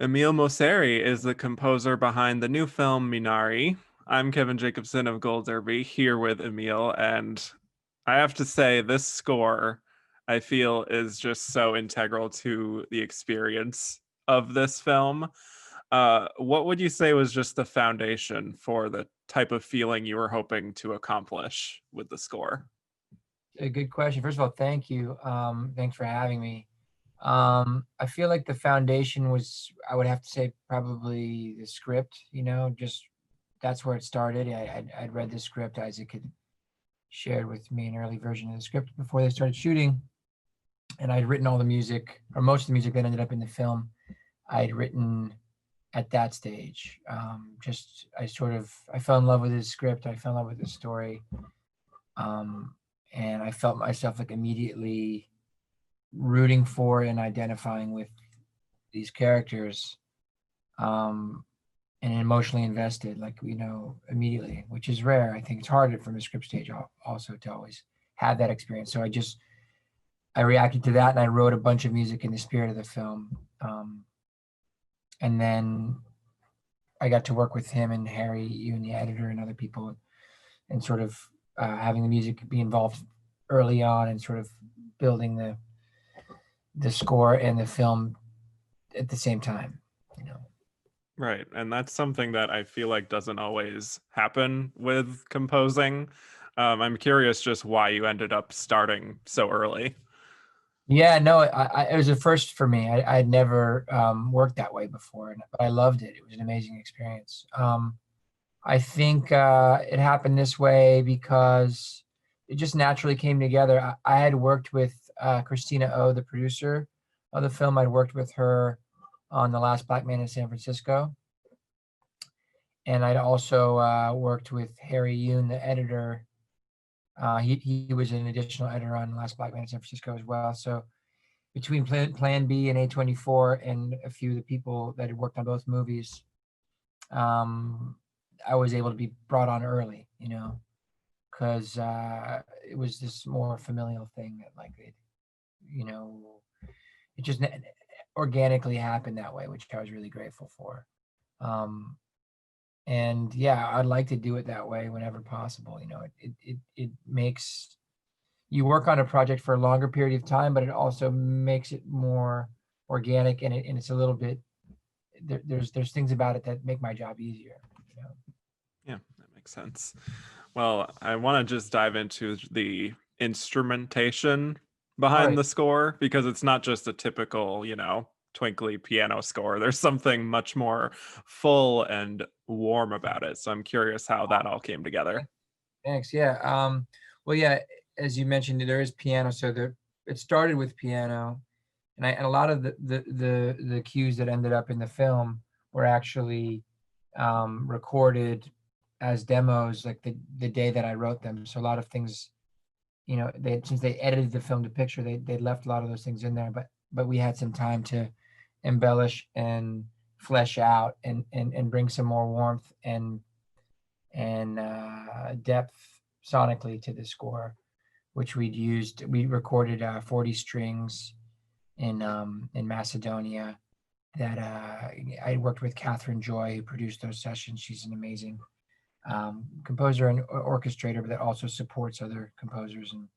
Emile Mosseri is the composer behind the new film Minari. I'm Kevin Jacobsen of Gold Derby here with Emile, and I have to say, this score I feel is just so integral to the experience of this film. What would you say was just the foundation for the type of feeling you were hoping to accomplish with the score? A good question. First of all, thank you. Thanks for having me. I feel like the foundation was, I would have to say, probably the script. Just that's where it started. I'd read the script. Isaac had shared with me an early version of the script before they started shooting, and I'd written all the music, or most of the music that ended up in the film. I'd written at that stage. I fell in love with his script. I fell in love with the story. And I felt myself like immediately rooting for and identifying with these characters, and emotionally invested, like, immediately, which is rare. I think it's harder from the script stage also to always have that experience. So I reacted to that, and I wrote a bunch of music in the spirit of the film. And then I got to work with him and Harry, you and the editor and other people, and sort of having the music be involved early on, and sort of building the score and the film at the same time. Right. And that's something that I feel like doesn't always happen with composing. I'm curious just why you ended up starting so early. Yeah, no, it was a first for me. I had never worked that way before, but I loved it. It was an amazing experience. I think it happened this way because it just naturally came together. I had worked with Christina Oh, the producer of the film. I'd worked with her on The Last Black Man in San Francisco. And I'd also worked with Harry Yoon, the editor. He was an additional editor on Last Black Man in San Francisco as well. So between Plan B and A24 and a few of the people that had worked on both movies, I was able to be brought on early, because it was this more familial thing that, like, it just organically happened that way, which I was really grateful for. And yeah, I'd like to do it that way whenever possible. It makes you work on a project for a longer period of time, but it also makes it more organic, and it's a little bit, there's things about it that make my job easier. Yeah, that makes sense. Well, I want to just dive into the instrumentation All behind right. the score because it's not just a typical, twinkly piano score. There's something much more full and warm about it. So I'm curious how that all came together. Thanks. Yeah. Well, yeah, as you mentioned, there is piano. So it started with piano, and a lot of the cues that ended up in the film were actually recorded as demos, like the day that I wrote them. So a lot of things, since they edited the film to picture, they left a lot of those things in there. But we had some time to embellish and flesh out and bring some more warmth and depth sonically to the score, which we recorded 40 strings in Macedonia that I worked with Catherine Joy, who produced those sessions. She's an amazing composer and orchestrator, but that also supports other composers. And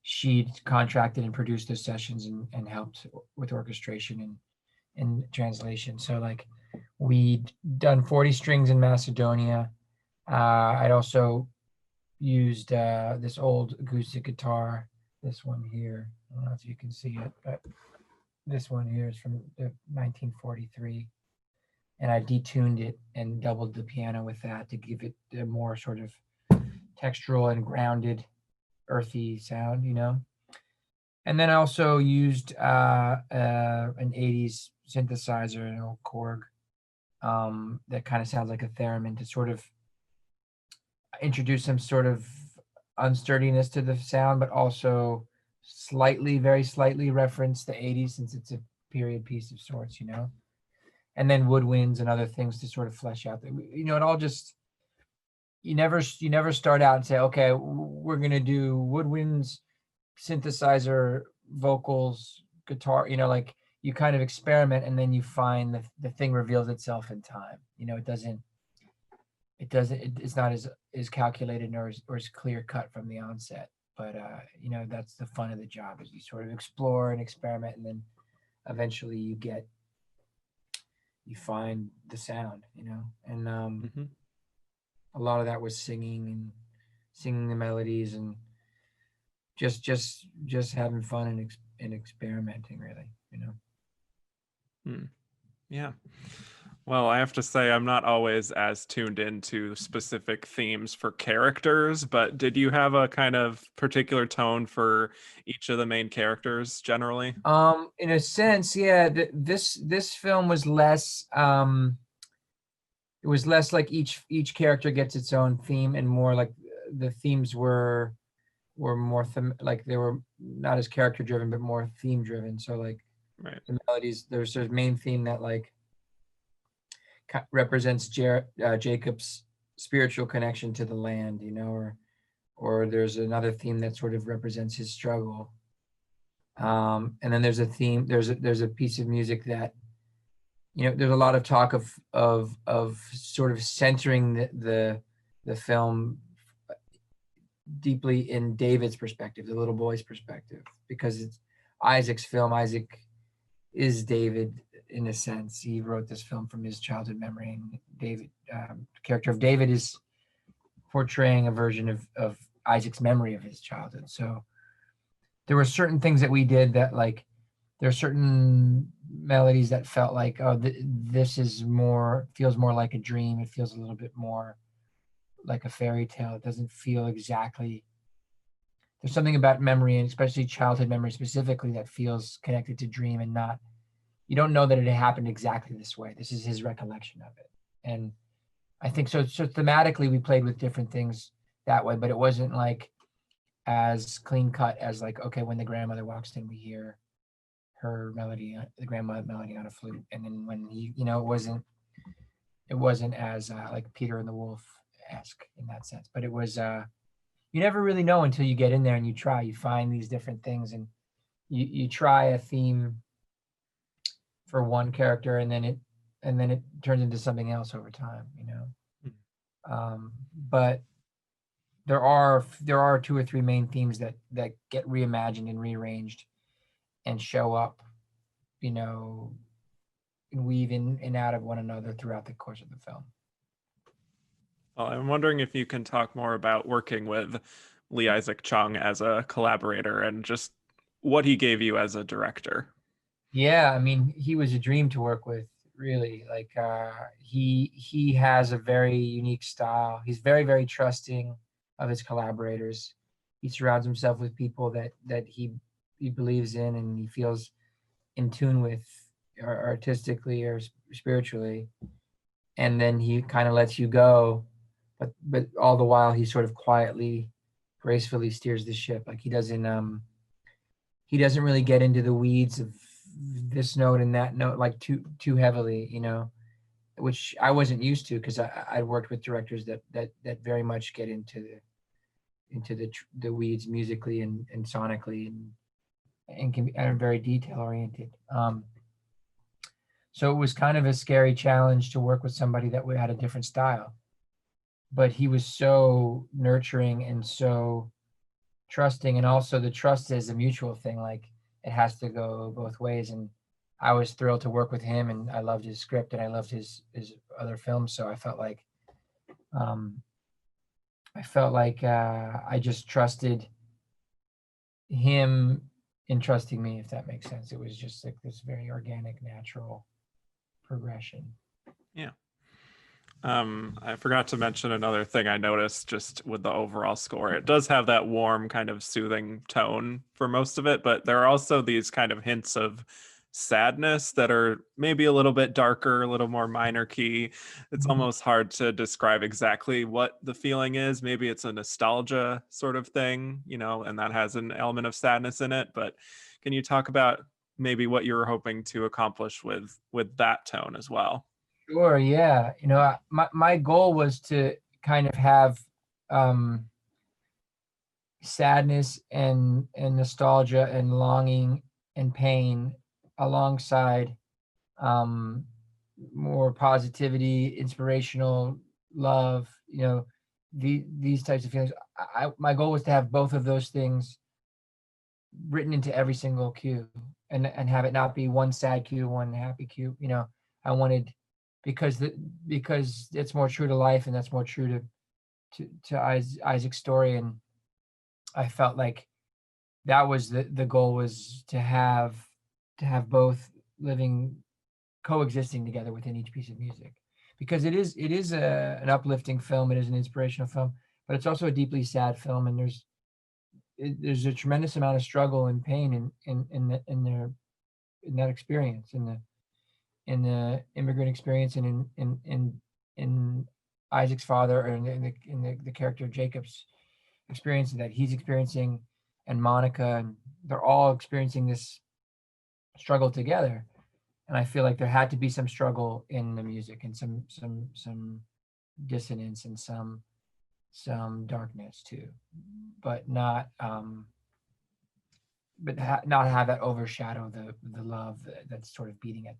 she contracted and produced those sessions and helped with orchestration and translation. So, like, we'd done 40 strings in Macedonia. I'd also used this old acoustic guitar, this one here. I don't know if you can see it, but this one here is from 1943. And I detuned it and doubled the piano with that to give it a more sort of textural and grounded, earthy sound, And then I also used an 80s synthesizer, an old Korg, that kind of sounds like a theremin, to sort of introduce some sort of unsturdiness to the sound, but also very slightly reference the 80s, since it's a period piece of sorts, And then woodwinds and other things to sort of flesh out. It all just, you never start out and say, okay, we're gonna do woodwinds, synthesizer, vocals, guitar. Like, you kind of experiment, and then you find the thing reveals itself in time. It's not as calculated or as clear cut from the onset. But that's the fun of the job, is you sort of explore and experiment, and then eventually you find the sound, and Mm-hmm. a lot of that was singing the melodies, and just having fun and experimenting, really. Hmm. Yeah. Well, I have to say, I'm not always as tuned into specific themes for characters, but did you have a kind of particular tone for each of the main characters generally? In a sense, yeah, this film was less, it was less like each character gets its own theme, and more like the themes were more like they were not as character driven, but more theme driven. So like Right. the melodies, there's a main theme that like represents Jacob's spiritual connection to the land, or there's another theme that sort of represents his struggle. And then there's a theme, there's a piece of music that, there's a lot of talk of sort of centering the film deeply in David's perspective, the little boy's perspective, because it's Isaac's film. Isaac is David in a sense. He wrote this film from his childhood memory, and David, the character of David, is portraying a version of Isaac's memory of his childhood. So there were certain things that we did that, like, there are certain melodies that felt like, oh, this feels more like a dream. It feels a little bit more like a fairy tale. It doesn't feel exactly. There's something about memory, and especially childhood memory specifically, that feels connected to dream, and not, you don't know that it happened exactly this way. This is his recollection of it. And I think so thematically we played with different things that way, but it wasn't like as clean cut as, like, okay, when the grandmother walks in, we hear her melody, the grandmother melody on a flute. And then when it wasn't as like Peter and the Wolf esque in that sense, but it was, you never really know until you get in there and you find these different things, and you try a theme for one character, and then it turns into something else over time. But there are two or three main themes that get reimagined and rearranged and show up, and weave in and out of one another throughout the course of the film. Well, I'm wondering if you can talk more about working with Lee Isaac Chong as a collaborator and just what he gave you as a director. Yeah, I mean, he was a dream to work with, really. Like, he has a very unique style. He's very, very trusting of his collaborators. He surrounds himself with people that he believes in and he feels in tune with, artistically or spiritually. And then he kind of lets you go, but all the while he sort of quietly, gracefully steers the ship. Like, he doesn't really get into the weeds of this note and that note, like, too heavily, which I wasn't used to, because I worked with directors that very much get into the weeds musically and sonically, and can be, are very detail oriented. So it was kind of a scary challenge to work with somebody that had a different style, but he was so nurturing and so trusting. And also, the trust is a mutual thing. Like, it has to go both ways. And I was thrilled to work with him, and I loved his script, and I loved his other films. So I felt like, I just trusted him in trusting me, if that makes sense. It was just like this very organic, natural progression. Yeah. I forgot to mention another thing I noticed just with the overall score. It does have that warm, kind of soothing tone for most of it, but there are also these kind of hints of sadness that are maybe a little bit darker, a little more minor key. It's Mhm. almost hard to describe exactly what the feeling is. Maybe it's a nostalgia sort of thing, and that has an element of sadness in it. But can you talk about maybe what you were hoping to accomplish with that tone as well? Sure, yeah. My goal was to kind of have, um, sadness and nostalgia and longing and pain, alongside um, more positivity, inspirational love, these types of feelings. My goal was to have both of those things written into every single cue, and have it not be one sad cue, one happy cue. I wanted, because it's more true to life, and that's more true to Isaac's story, and I felt like that was the goal, was to have both living, coexisting together within each piece of music, because it is an uplifting film, it is an inspirational film, but it's also a deeply sad film, and there's a tremendous amount of struggle and pain in that experience, in the immigrant experience, and in Isaac's father, or in the character Jacob's experience that he's experiencing, and Monica, and they're all experiencing this struggle together. And I feel like there had to be some struggle in the music, and some dissonance, and some darkness too, but not have that overshadow the love that's sort of beating at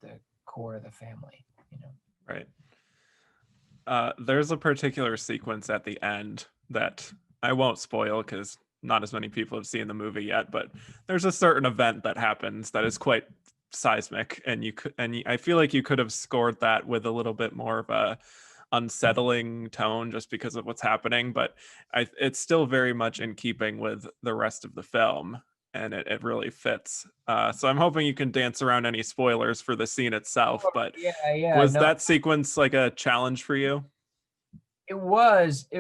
the core of the family. Right. There's a particular sequence at the end that I won't spoil because not as many people have seen the movie yet, but there's a certain event that happens that is quite seismic, and I feel like you could have scored that with a little bit more of a unsettling tone just because of what's happening, but it's still very much in keeping with the rest of the film, and it really fits. So I'm hoping you can dance around any spoilers for the scene itself, but Yeah, was no, that sequence like a challenge for you? it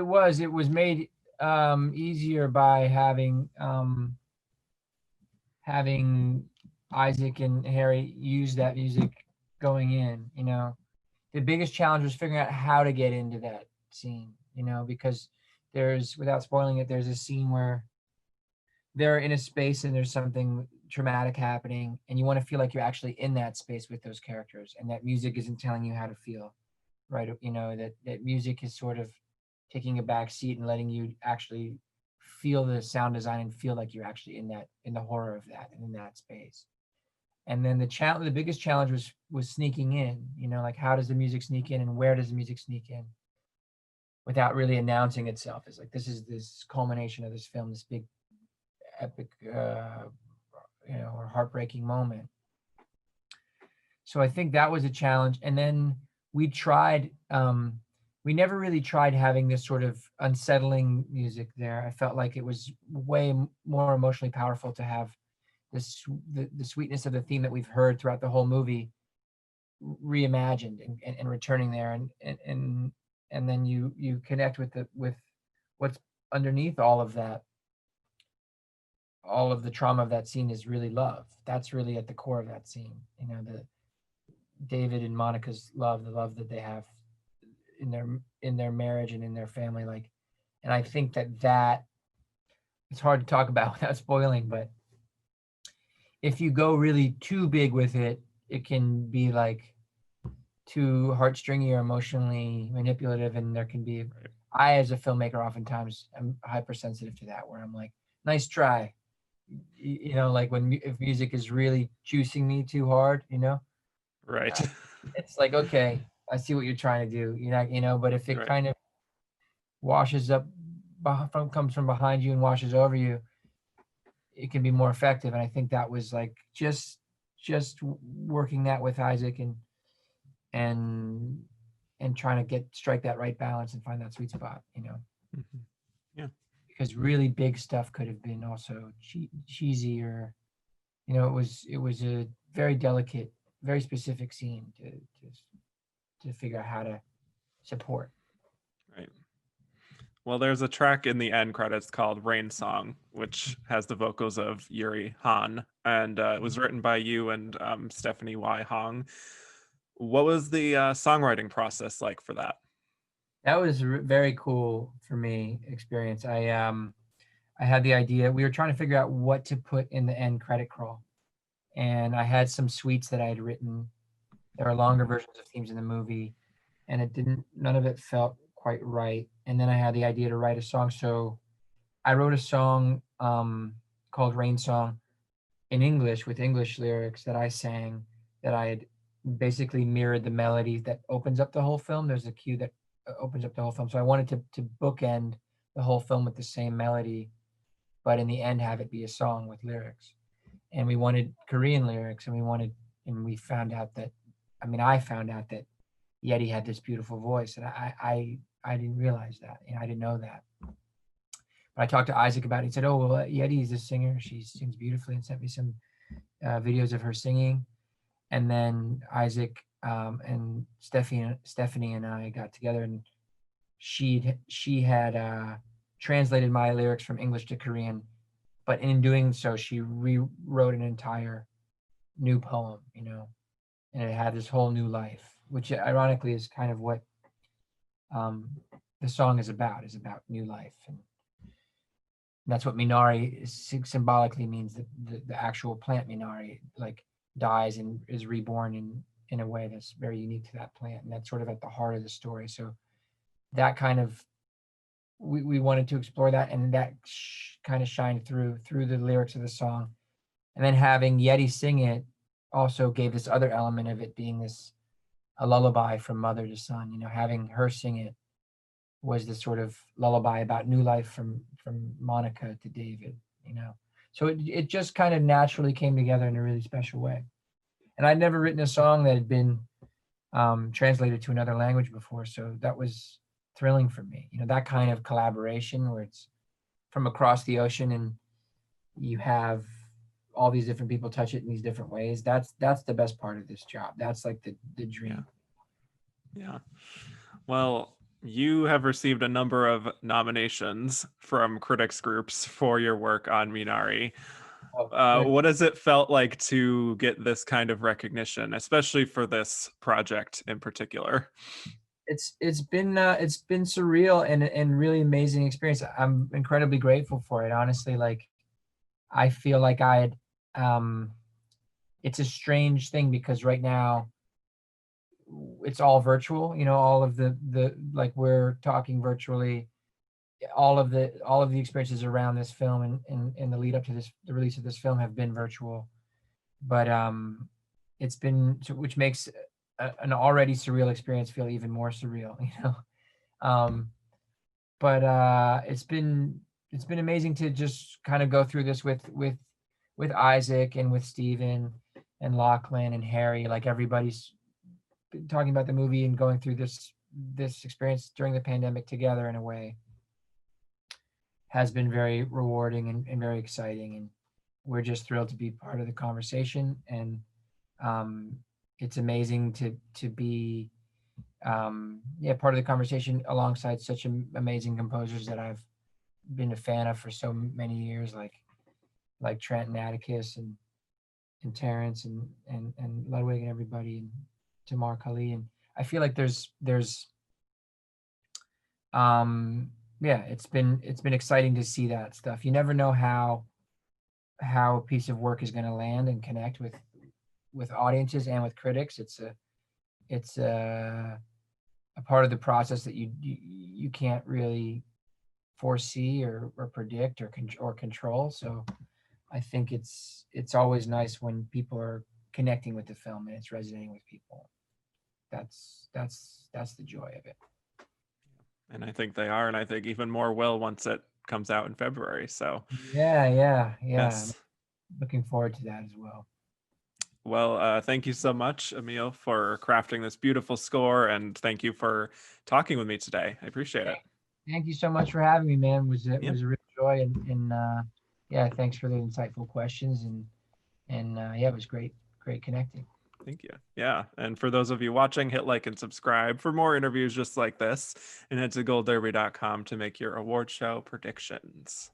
was made easier by having Isaac and Harry use that music going in. The biggest challenge was figuring out how to get into that scene, because without spoiling it, there's a scene where they're in a space and there's something traumatic happening, and you want to feel like you're actually in that space with those characters, and that music isn't telling you how to feel, right? That music is sort of taking a back seat and letting you actually feel the sound design and feel like you're actually in the horror of that, and in that space. And then the biggest challenge was sneaking in, like, how does the music sneak in, and where does the music sneak in without really announcing itself? It's like, this is this culmination of this film, this big epic or heartbreaking moment. So I think that was a challenge. And then we never really tried having this sort of unsettling music there. I felt like it was way more emotionally powerful to have the sweetness of the theme that we've heard throughout the whole movie reimagined, and returning there, and then you connect with what's underneath all of that. All of the trauma of that scene is really love. That's really at the core of that scene. The David and Monica's love, the love that they have in their marriage and in their family. And I think that it's hard to talk about without spoiling, but if you go really too big with it, it can be like too heartstringy or emotionally manipulative, and there can be. I, as a filmmaker, oftentimes am hypersensitive to that, where I'm like, nice try. Like if music is really juicing me too hard, Right. it's like, okay, I see what you're trying to do, but if it Right. kind of washes up comes from behind you and washes over you, it can be more effective. And I think that was like just working that with Isaac, and trying to strike that right balance and find that sweet spot, Mm-hmm. Yeah. because really big stuff could have been also cheesy, or it was a very delicate, very specific scene to figure out how to support. Right. Well, there's a track in the end credits called Rainsong, which has the vocals of Yuri Han, and it was written by you and Stephanie Y. Hong. What was the songwriting process like for that? That was very cool for me experience. I had the idea. We were trying to figure out what to put in the end credit crawl, and I had some suites that I had written. There are longer versions of themes in the movie, and none of it felt quite right. And then I had the idea to write a song. So I wrote a song called Rainsong, in English with English lyrics that I sang, that I had basically mirrored the melody that opens up the whole film. There's a cue that opens up the whole film. So I wanted to bookend the whole film with the same melody, but in the end have it be a song with lyrics. And we wanted Korean lyrics, and we found out that, I mean, I found out that Yeti had this beautiful voice, and I didn't realize that. I didn't know that. But I talked to Isaac about it. He said, "Oh, well, Yeti is a singer. She sings beautifully," and sent me some videos of her singing. And then Isaac and Stephanie and I got together, and she had translated my lyrics from English to Korean, but in doing so, she rewrote an entire new poem, and it had this whole new life, which ironically is kind of what the song is about new life. And that's what Minari symbolically means, the actual plant Minari, like dies and is reborn in a way that's very unique to that plant. And that's sort of at the heart of the story. So that kind of, we wanted to explore that, and that kind of shined through the lyrics of the song. And then having Yeti sing it also gave this other element of it being a lullaby from mother to son. Having her sing it was this sort of lullaby about new life from Monica to David. So it just kind of naturally came together in a really special way. And I'd never written a song that had been translated to another language before, so that was thrilling for me. That kind of collaboration where it's from across the ocean and you have all these different people touch it in these different ways. That's the best part of this job. That's like the dream. Yeah. Well, you have received a number of nominations from critics groups for your work on Minari. What has it felt like to get this kind of recognition, especially for this project in particular? It's been surreal and really amazing experience. I'm incredibly grateful for it. Honestly, like I feel like it's a strange thing because right now it's all virtual. All of the like we're talking virtually. All of the experiences around this film and the lead up to the release of this film have been virtual, but it's been, which makes an already surreal experience feel even more surreal. But it's been amazing to just kind of go through this with Isaac and with Steven and Lachlan and Harry. Like everybody's been talking about the movie and going through this experience during the pandemic together in a way has been very rewarding and very exciting. And we're just thrilled to be part of the conversation. And it's amazing to be part of the conversation alongside such amazing composers that I've been a fan of for so many years, like Trent and Atticus and Terrence and Ludwig and everybody, and Tamar Kali. And I feel like there's it's been exciting to see that stuff. You never know how a piece of work is going to land and connect with audiences and with critics. It's a part of the process that you can't really foresee or predict or control. So I think it's always nice when people are connecting with the film and it's resonating with people. That's the joy of it. And I think they are, and I think even more will once it comes out in February. So yeah. yes. Looking forward to that as well. Well, thank you so much, Emile, for crafting this beautiful score, and thank you for talking with me today. I appreciate it. Thank you so much for having me, man. It was a real joy, and thanks for the insightful questions, and it was great connecting. Thank you. Yeah. And for those of you watching, hit like and subscribe for more interviews just like this, and head to goldderby.com to make your award show predictions.